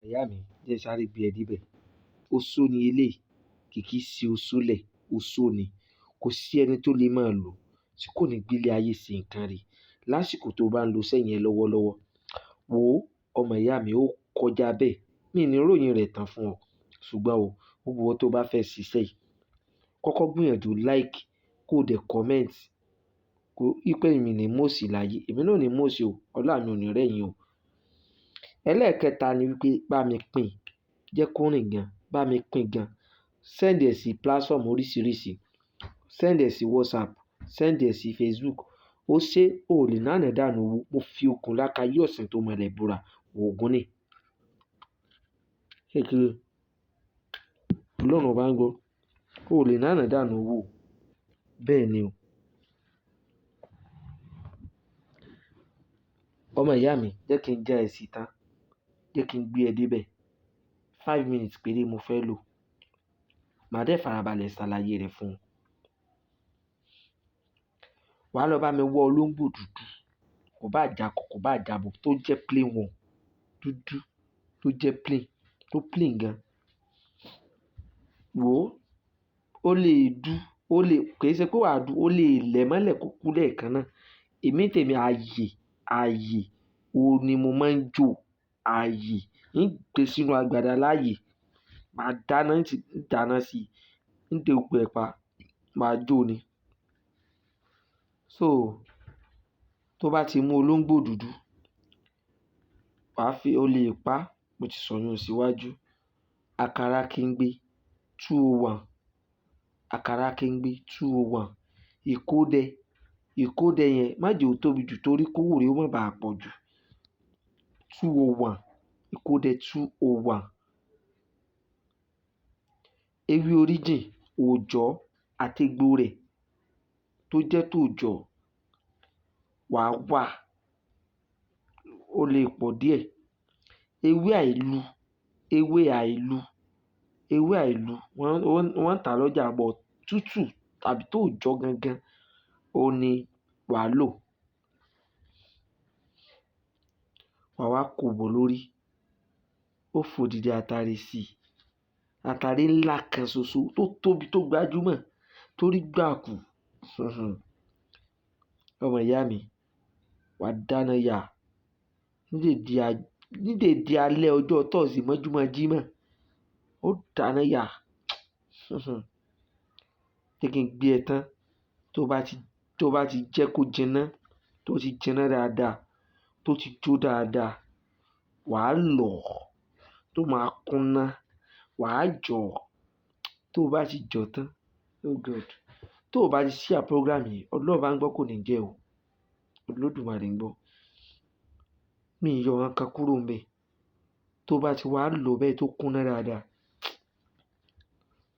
ìyá mi jẹ́ sáré gbé ẹ débẹ̀. Oṣó ni eléyìí, kìkì sí oṣó lẹ̀, oṣó ni. Kò sí ẹni tó lè máa lò tí kò ní gbélé ayé ṣe nǹkan rẹ̀ lásìkò tó bá ń lo iṣẹ́ yẹn lọ́wọ́lọ́wọ́. Wò ó, ọmọ ìyá mi ó kọjá bẹ́ẹ̀. Mi ò ní ròyìn rẹ̀ tán fún ọ. Ṣùgbọ́n o, gbogbo ìwọ tó bá fẹ́ ṣiṣẹ́ yìí, kọ́kọ́ gbìyànjú like kó dẹ̀ comment. Kó wípé èmi ni mo sì láyé, èmi náà ni mo sì o, ọlá mi ò ní rẹ́yìn o. Ẹlẹ́ẹ̀kẹta ni wípé bá mi pín, jẹ́ kó rìn gan, bá mi pín gan. Send ẹ̀ sí platform oríṣiríṣi, send ẹ̀ sí WhatsApp, send ẹ̀ sí Facebook. Ó ṣe ò lè náà dànù owó. Mo fi okùn láka yí ọ̀sìn tó mọ̀lẹ̀ búra òògùn ni. Kékeré, Ọlọ́run bá ń gbọ́, ò lè náà dànù owó. Bẹ́ẹ̀ ni o. Ọmọ ìyá mi, jẹ́ kí n já ẹ sí tán, jẹ́ kí n gbé ẹ débẹ̀. 5 minutes péré mo fẹ́ lò. Màá dẹ́ farabalẹ̀ ṣàlàyé rẹ̀ fún ọ. Wà á lọ bá mi wọ olóńgbò dúdú, kò bá jakọ, kò bá jabo, tó jẹ́ plain one, dúdú, tó jẹ́ plain, tó plain gan. Wò ó, ó lè dú, ó lè, kì í ṣe pé wà á dú, ó lè lẹ̀ mọ́lẹ̀ kó kú lẹ́ẹ̀kan náà. Èmi tèmi ààyè, òun ni mo máa ń jò. Ààyè, ń gbé sínú agbada láàyè. Màá dáná sí i, ń de gbogbo ẹ̀ pa, màá jó ni. So, tó bá ti mú olóńgbò dúdú, wàá fi, o lè pa, mo ti sọ̀yún síwájú. Àkàrà kéńgbé 201, àkàrà kéńgbé 201. Ìkódẹ yẹn má jẹ́ ó tóbi jù torí kówó rẹ̀ ó má bàa pọ̀ jù. 201, ìkódẹ 201. Ewé oríjìn, òòjọ́ àti egbò rẹ̀ tó jẹ́ tòòjọ́, wàá wà, ó lè pọ̀ díẹ̀. Ewé àìlù, wọ́n ń tà lọ́jà bọ̀ tútù tàbí tòòjọ́ gangan, òun ni wàá lò. Wàá wá kòbò lórí. Ó fòdìdì àtàrí sí i. Àtàrí ńlá kan ṣoṣo tó tóbi tó gbajúmọ̀ torí gbàkù. Ọmọ ìyá mi, wàá dáná yá. Ní dèdí alẹ́ ọjọ́ Thursday mọ́júmọ́ Jímọ̀, ó dáná yá. Jẹ́ kí n gbé ẹ tán. Tó bá ti jẹ́ kó jiná, tó ti jiná dáadáa, tó ti jó dáadáa, wàá lọ̀, tó máa kúnná, wàá jọ̀. Tó bá ti jọ̀ tán, oh God. Tó bá ti share program yìí, Ọlọ́run bá ń gbọ́ kò ní jẹ́ o. Olódùmarè ń gbọ́. Mi ò yọ nǹkan kúrò ńbẹ̀. Tó bá ti wá lò bẹ́ẹ̀ tó kúnná dáadáa,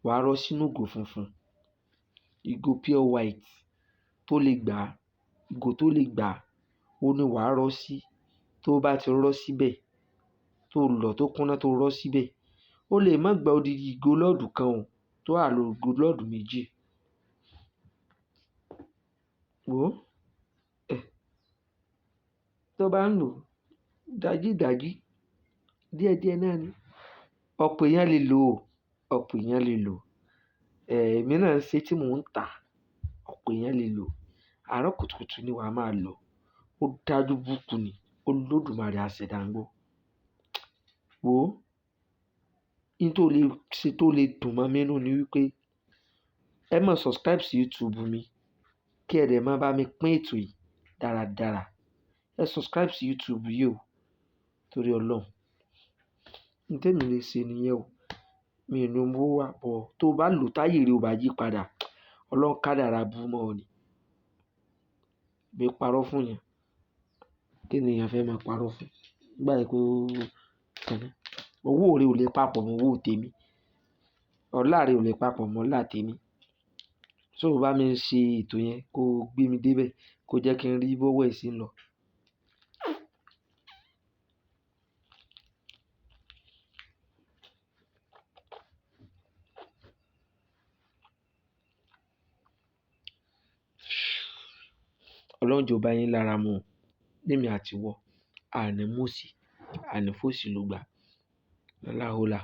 wàá rọ́ sínú ìgò funfun. Ìgò pure white tó lè gbà, ìgò tó lè gbà, òun ni wàá rọ́ sí. Tó bá ti rọ́ síbẹ̀, tó lọ̀ tó kúnná tó rọ́ síbẹ̀, ó lè má gba odidi ìgò lọ́ọ̀dù kan o, tó à lo ìgò lọ́ọ̀dù méjì. Wò ó, tó bá ń lò dájídájí, díẹ̀díẹ̀ náà ni. Ọ̀pọ̀ èèyàn lè lò ó, ọ̀pọ̀ èèyàn lè lò. Èmi náà ń ṣe tí mò ń tà. Ọ̀pọ̀ èèyàn lè lò. Àárọ̀ kùtùkùtù ni wàá máa lò. Ó dájú búkú ni. Olódùmarè aṣẹ̀dá ń gbọ́. Wò ó, ohun tó lè ṣe tó lè dùn mọ́ mi nínú ni wípé ẹ máa subscribe sí YouTube mi kí ẹ dẹ̀ máa bá mi pín ètò yìí dáradára. Ẹ subscribe sí YouTube yìí o, torí Ọlọ́run. Ohun tí èmi lè ṣe nìyẹn o. Mi ò ní owó wà bọ̀. Tó bá lò táyé rẹ ò bá yí padà, Ọlọ́run kádàrá bú mọ́ ọ ni. Mi parọ́ fún yẹn. Kí ni èèyàn fẹ́ máa parọ́ fún? Nígbà yẹn kó kàná. Owó rẹ ò lè papọ̀ mọ́ owó tèmi. Ọlá rẹ ò lè papọ̀ mọ́ ọlá tèmi. So bá mi ṣe ètò yẹn kó gbé mi débẹ̀, kó jẹ́ kí n rí bówó ẹ̀ sí ń lọ. Ọlọ́run jọ̀ọ́ bá yín lára mu. Lémi àti wọ, àní mòsì, àní fòsì ló gbà. lọ́lá ọlá.